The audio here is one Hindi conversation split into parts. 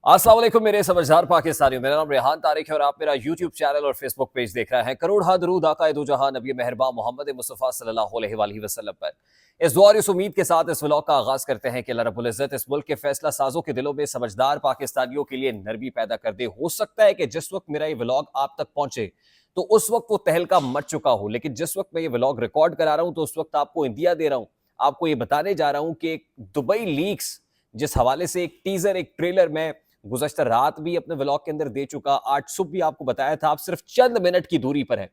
अस्सलाम वालेकुम मेरे समझदार पाकिस्तानियों। मेरा नाम रेहान तारिक है और आप मेरा यूट्यूब चैनल और फेसबुक पेज देख रहे हैं। करोड़ हा दरूद आका दो जहां नबी मेहरबान मोहम्मद मुस्तफ़ा सल्लल्लाहु अलैहि वसल्लम पर। इस दुआ और इस उम्मीद के साथ इस व्लॉग का आगाज करते हैं कि अल्लाह रब्बुल इज्जत इस मुल्क के फैसला साजों के दिलों में समझदार पाकिस्तानियों के लिए नरमी पैदा कर दे। हो सकता है कि जिस वक्त मेरा ये व्लॉग आप तक पहुंचे तो उस वक्त वो तहलका मच चुका हो, लेकिन जिस वक्त मैं ये व्लॉग रिकॉर्ड करा रहा हूं तो उस वक्त आपको इंदिया दे रहा हूं, आपको ये बताने जा रहा हूं कि दुबई लीक्स जिस हवाले से एक टीजर एक ट्रेलर में गुज़श्ता रात भी अपने व्लॉग के अंदर दे चुका, आज सुबह भी आपको बताया था, आप सिर्फ चंद मिनट की दूरी पर है,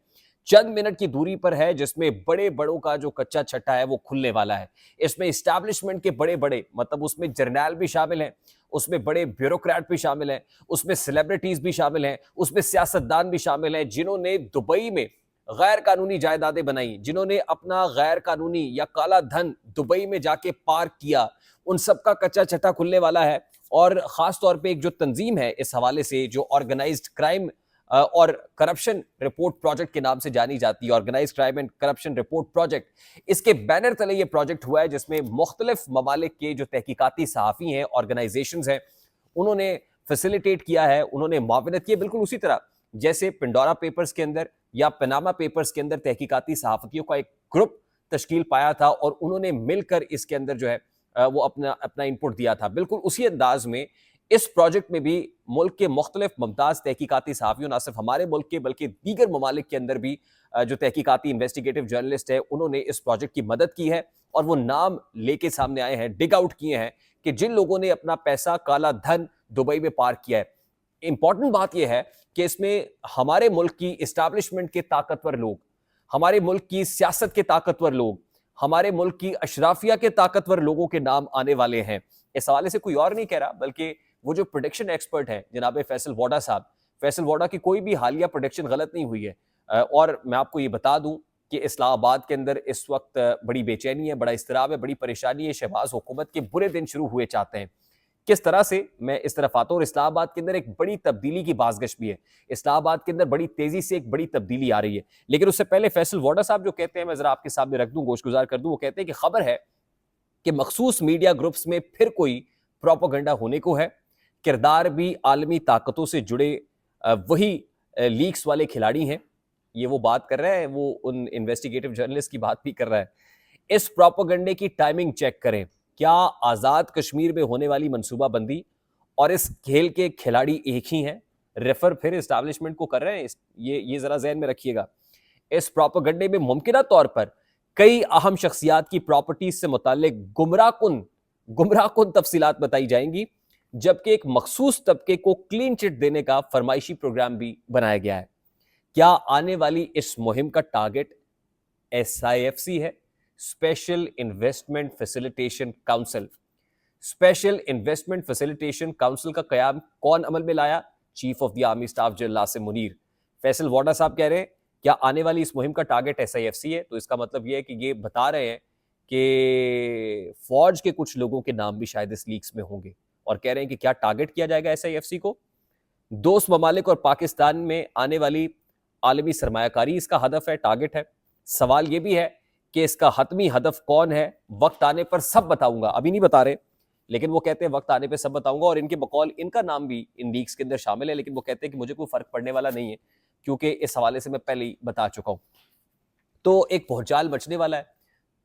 चंद मिनट की दूरी पर है जिसमें बड़े बड़ों का जो कच्चा छट्टा है वो खुलने वाला है। इसमें इस्टेब्लिशमेंट के बड़े बड़े, मतलब उसमें जर्नैल भी शामिल हैं, उसमें बड़े ब्यूरोक्रेट भी शामिल हैं, उसमें सेलिब्रिटीज भी शामिल हैं, उसमें सियासतदान भी शामिल हैं जिन्होंने दुबई में गैर कानूनी जायदादें बनाई, जिन्होंने अपना गैर कानूनी या काला धन दुबई में जाके पार्क किया, उन सबका कच्चा छट्टा खुलने वाला है। और खास तौर पे एक जो तंजीम है इस हवाले से, जो ऑर्गेनाइज्ड क्राइम और करप्शन रिपोर्ट प्रोजेक्ट के नाम से जानी जाती है, organised crime and corruption report project, इसके बैनर तले ये प्रोजेक्ट हुआ है जिसमें मुख्तलिफ ममालिक के जो तहकीकाती सहाफ़ी हैं, ऑर्गेनाइजेशंस हैं, उन्होंने फैसिलिटेट किया है, उन्होंने मुआवनत की है, बिल्कुल उसी तरह जैसे पिंडोरा पेपर्स के अंदर या पनामा पेपर्स के अंदर तहकीकाती सहाफ़ियों का एक ग्रुप तश्कील पाया था और उन्होंने मिलकर इसके अंदर जो है वो अपना अपना इनपुट दिया था। बिल्कुल उसी अंदाज में इस प्रोजेक्ट में भी मुल्क के मुख्तलिफ मुमताज़ तहकीकाती सहाफ़ियों, ना सिर्फ हमारे मुल्क के बल्कि दीगर ममालिक के अंदर भी जो तहकीकाती इन्वेस्टिगेटिव जर्नलिस्ट है, उन्होंने इस प्रोजेक्ट की मदद की है और वो नाम लेके सामने आए हैं, डिग आउट किए हैं कि जिन लोगों ने अपना पैसा, काला धन दुबई में पार्क किया है। इंपॉर्टेंट बात यह है कि इसमें हमारे मुल्क की इस्टेब्लिशमेंट के ताकतवर लोग, हमारे मुल्क की सियासत के ताकतवर लोग, हमारे मुल्क की अशराफिया के ताकतवर लोगों के नाम आने वाले हैं। इस हवाले से कोई और नहीं कह रहा, बल्कि वो जो प्रोडिक्शन एक्सपर्ट हैं जनाब फैसल वोडा साहब, फैसल वोडा की कोई भी हालिया प्रोडिक्शन गलत नहीं हुई है। और मैं आपको ये बता दूं कि इस्लामाबाद के अंदर इस वक्त बड़ी बेचैनी है, बड़ा इस्तराब है, बड़ी परेशानी है। शहबाज हुकूमत के बुरे दिन शुरू हुए चाहते हैं। किस तरह से मैं इस तरफ आता हूँ, और इस्लामाबाद के अंदर एक बड़ी तब्दीली की बाज़गश भी है। इस्लामाबाद के अंदर बड़ी तेजी से एक बड़ी तब्दीली आ रही है। लेकिन उससे पहले फैसल वोडा साहब जो कहते हैं, मैं जरा आपके सामने रख दूं, गोशगुजार कर दूं। वो कहते हैं कि खबर है कि मखसूस मीडिया ग्रुप्स में फिर कोई प्रोपोगंडा होने को है। किरदार भी आलमी ताकतों से जुड़े वही लीक्स वाले खिलाड़ी हैं। ये वो बात कर रहे हैं, वो उन इन्वेस्टिगेटिव जर्नलिस्ट की बात भी कर रहा है। इस प्रोपोगंडे की टाइमिंग चेक करें। क्या आज़ाद कश्मीर में होने वाली मनसूबाबंदी और इस खेल के खिलाड़ी एक ही हैं? रेफर फिर एस्टैब्लिशमेंट को कर रहे हैं। ये ज़रा ज़हन में रखिएगा। इस प्रोपोगंडे में मुमकिना तौर पर कई अहम शख्सियात की प्रॉपर्टीज से मुतालिक गुमराह कुन तफसीलात बताई जाएंगी, जबकि एक मखसूस तबके को क्लीन चिट देने का फरमाइशी प्रोग्राम भी बनाया गया है। क्या आने वाली इस मुहिम का टारगेट SIFC है? Special investment facilitation council. Special investment facilitation council का कयाम कौन अमल में लाया? Chief of the army staff general Asim Munir. Faisal Vawda sahab कह रहे हैं क्या आने वाली इस मुहिम का टारगेट SIFC है? तो इसका मतलब यह है कि ये बता रहे हैं कि फौज के कुछ लोगों के नाम भी शायद इस लीक्स में होंगे, और कह रहे हैं कि क्या टारगेट किया जाएगा SIFC को? दोस्त ममालिक और पाकिस्तान में आने वाली आलमी सरमायाकारी इसका हदफ है, टारगेट है। सवाल यह भी है कि इसका हतमी हदफ कौन है? वक्त आने पर सब बताऊंगा, अभी नहीं बता रहे, लेकिन वो कहते हैं वक्त आने पर सब बताऊंगा। और इनके बकौल इनका नाम भी इन लीक्स के अंदर शामिल है, लेकिन वो कहते हैं कि मुझे कोई फर्क पड़ने वाला नहीं है क्योंकि इस हवाले से मैं पहले ही बता चुका हूं। तो एक भौचाल मचने वाला है।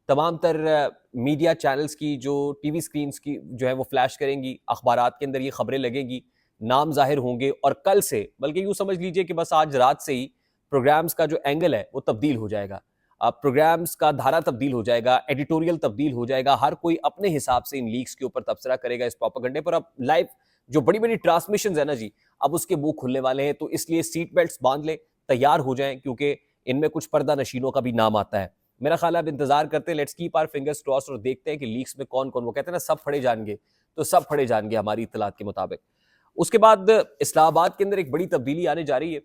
तमाम तर मीडिया चैनल्स की जो टीवी स्क्रीन्स की जो है वो फ्लैश करेंगी, अखबारात के अंदर ये खबरें लगेंगी, नाम जाहिर होंगे, और कल से, बल्कि यूं समझ लीजिए कि बस आज रात से ही प्रोग्राम्स का जो एंगल है वो तब्दील हो जाएगा। अब प्रोग्राम्स का धारा तब्दील हो जाएगा, एडिटोरियल तब्दील हो जाएगा, हर कोई अपने हिसाब से इन लीक्स के ऊपर तबसरा करेगा इस प्रोपेगेंडे पर। अब लाइव जो बड़ी बड़ी ट्रांसमिशन है ना जी, अब उसके मुंह खुलने वाले हैं, तो इसलिए सीट बेल्ट बांध ले, तैयार हो जाएं, क्योंकि इनमें कुछ पर्दा नशीनों का भी नाम आता है। मेरा ख्याल है अब इंतजार करते हैं, let's keep our fingers crossed, और देखते हैं कि लीक्स में कौन कौन, वो कहते हैं ना सब फड़े जाएंगे, तो सब फड़े जाएंगे हमारी इत्तलात के मुताबिक। उसके बाद इस्लामाबाद के अंदर एक बड़ी तब्दीली आने जा रही है।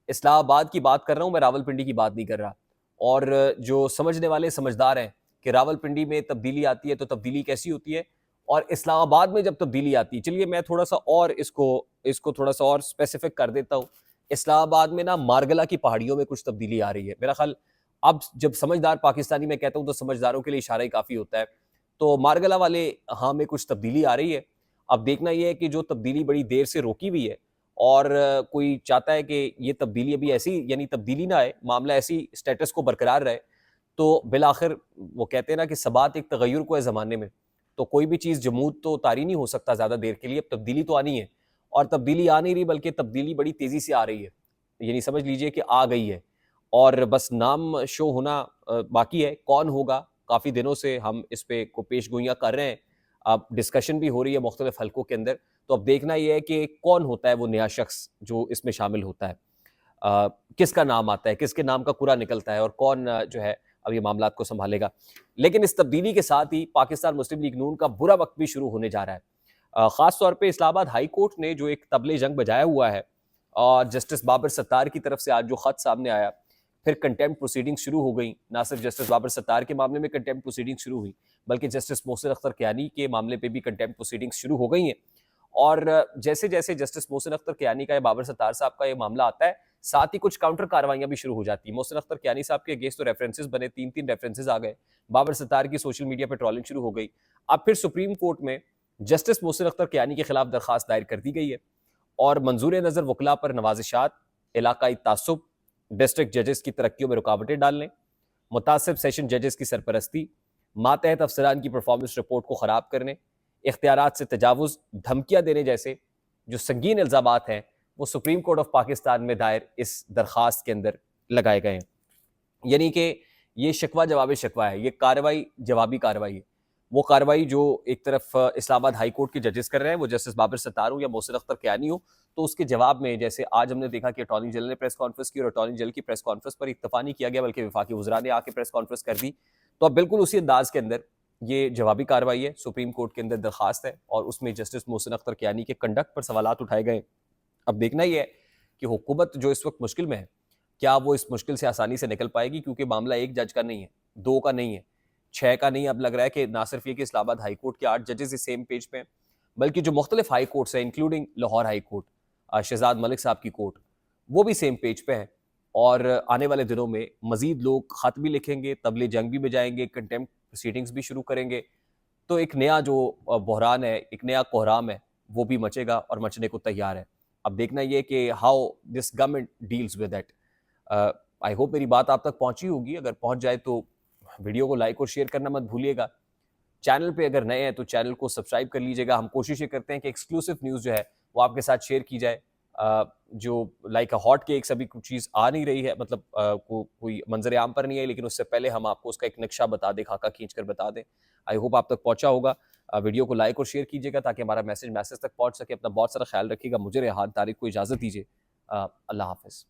इस्लामाबाद की बात कर रहा हूं मैं, रावलपिंडी की बात नहीं कर रहा। और जो समझने वाले समझदार हैं कि रावलपिंडी में तब्दीली आती है तो तब्दीली कैसी होती है, और इस्लामाबाद में जब तब्दीली आती है, चलिए मैं थोड़ा सा और इसको थोड़ा सा और स्पेसिफिक कर देता हूँ। इस्लामाबाद में ना मारगला की पहाड़ियों में कुछ तब्दीली आ रही है। मेरा ख्याल अब जब समझदार पाकिस्तानी मैं कहता हूं तो समझदारों के लिए इशारा ही काफी होता है। तो मारगला वाले हाँ में कुछ तब्दीली आ रही है। अब देखना ये है कि जो तब्दीली बड़ी देर से रोकी हुई है और कोई चाहता है कि ये तब्दीली अभी ऐसी यानी तब्दीली ना आए, मामला ऐसी स्टेटस को बरकरार रहे, तो बिलाखिर वो कहते हैं ना कि सबात एक तगय्युर को है ज़माने में, तो कोई भी चीज़ जमूद तो तारी नहीं हो सकता ज़्यादा देर के लिए, अब तब्दीली तो आनी है और तब्दीली आ नहीं रही बल्कि तब्दीली बड़ी तेज़ी से आ रही है। यानी समझ लीजिए कि आ गई है और बस नाम शो होना बाकी है, कौन होगा? काफ़ी दिनों से हम इस पे को पेशगोइयाँ कर रहे हैं, अब डिस्कशन भी हो रही है मुख्तलिफ हलकों के अंदर, तो अब देखना ये है कि कौन होता है वो नया शख्स जो इसमें शामिल होता है। किसका नाम आता है, किसके नाम का कुरा निकलता है और कौन जो है अब ये मामलात को संभालेगा। लेकिन इस तब्दीली के साथ ही पाकिस्तान मुस्लिम लीग नून का बुरा वक्त भी शुरू होने जा रहा है। ख़ास तौर पे इस्लामाबाद हाई कोर्ट ने जो एक तबले जंग बजाया हुआ है और जस्टिस बाबर सत्तार की तरफ से आज जो ख़त सामने आया, फिर कंटेम्प्ट प्रोसीडिंग शुरू हो गई। ना सिर्फ जस्टिस बाबर सत्तार के मामले में कंटेम्प्ट प्रोसीडिंग शुरू हुई, बल्कि जस्टिस मोहसिन अख्तर कियानी के मामले पे भी कंटेम्प्ट प्रोसीडिंग शुरू हो गई हैं। और जैसे-जैसे जस्टिस मोहसिन अख्तर कियानी का या बाबर सत्तार साहब का ये मामला आता है, साथ ही कुछ काउंटर कार्रवाइयाँ भी शुरू हो जाती हैं। मोहसिन अख्तर कियानी साहब के अगेंस्ट तो रेफरेंसेस बने, 3-3 रेफरेंसेस आ गए। बाबर सत्तार की सोशल मीडिया पे ट्रोलिंग शुरू हो गई। अब फिर सुप्रीम कोर्ट में जस्टिस मोहसिन अख्तर कियानी के खिलाफ दरखास्त दायर कर दी गई है और मंजूर नज़र वकला पर नवाजिशात, इलाकाई तासुब, डिस्ट्रिक्ट जजेस की तरक्कियों में रुकावटें डालने, मुतासिब सेशन जजेस की सरपरस्ती, मातहत अफसरान की परफॉर्मेंस रिपोर्ट को ख़राब करने, इख्तियारात से तजावुज़, धमकियाँ देने जैसे जो संगीन इल्ज़ामात हैं, वो सुप्रीम कोर्ट ऑफ पाकिस्तान में दायर इस दरखास्त के अंदर लगाए गए हैं। यानी कि ये शिकवा जवाब शिकवा है, ये कार्रवाई जवाबी कार्रवाई है। वो कार्रवाई जो एक तरफ इस्लामाबाद हाई कोर्ट के जजेस कर रहे हैं, वो जस्टिस बाबर सत्तार हो या मोहसिन अख्तर कियानी हो, तो उसके जवाब में जैसे आज हमने देखा कि अटॉर्नी जनरल ने प्रेस कॉन्फ्रेंस की और अटॉर्नी जनरल की प्रेस कॉन्फ्रेंस पर इत्तफा नहीं किया गया, बल्कि वफाकी वज़रा ने आके प्रेस कॉन्फ्रेंस कर दी। तो अब बिल्कुल उसी अंदाज के अंदर ये जवाबी कार्रवाई है, सुप्रीम कोर्ट के अंदर दरखास्त है और उसमें जस्टिस मोहसिन अख्तर कियानी के कंडक्ट पर सवालात उठाए गए। अब देखना ही है कि हुकूमत जो इस वक्त मुश्किल में है, क्या वो इस मुश्किल से आसानी से निकल पाएगी, क्योंकि मामला एक जज का नहीं है, दो का नहीं है, 6 का नहीं है। अब लग रहा है कि ना सिर्फ ये कि इस्लामाबाद हाई कोर्ट के 8 जजेस इस सेम पेज पे हैं, बल्कि जो मुख्तलिफ हाई कोर्ट्स हैं including Lahore high court, Shahzad Malik sahab की कोर्ट, वो भी सेम पेज पे है और आने वाले दिनों में मजीद लोग खत भी लिखेंगे, तबले जंग भी बजाएंगे, कंटेम्प्ट प्रोसीडिंग्स भी शुरू करेंगे। तो एक नया जो बहरान है, एक नया कोहराम है, वो भी मचेगा और मचने को तैयार है। अब देखना ये कि how this government deals with that. I hope मेरी बात आप तक पहुंची होगी। अगर पहुंच जाए तो वीडियो को लाइक और शेयर करना मत भूलिएगा। चैनल पे अगर नए हैं तो चैनल को सब्सक्राइब कर लीजिएगा। हम कोशिश ये करते हैं कि एक्सक्लूसिव न्यूज़ जो है वो आपके साथ शेयर की जाए। जो लाइक हॉट केक्स अभी कुछ चीज़ आ नहीं रही है, मतलब कोई मंजर आम पर नहीं है, लेकिन उससे पहले हम आपको उसका एक नक्शा बता दें, खाका खींच कर बता दें। आई होप आप तक पहुंचा होगा। वीडियो को लाइक और शेयर कीजिएगा ताकि हमारा मैसेज तक पहुंच सके। अपना बहुत सारा ख्याल रखिएगा। मुझे रेहान तारिक को इजाज़त दीजिए। अल्लाह हाफ़िज़।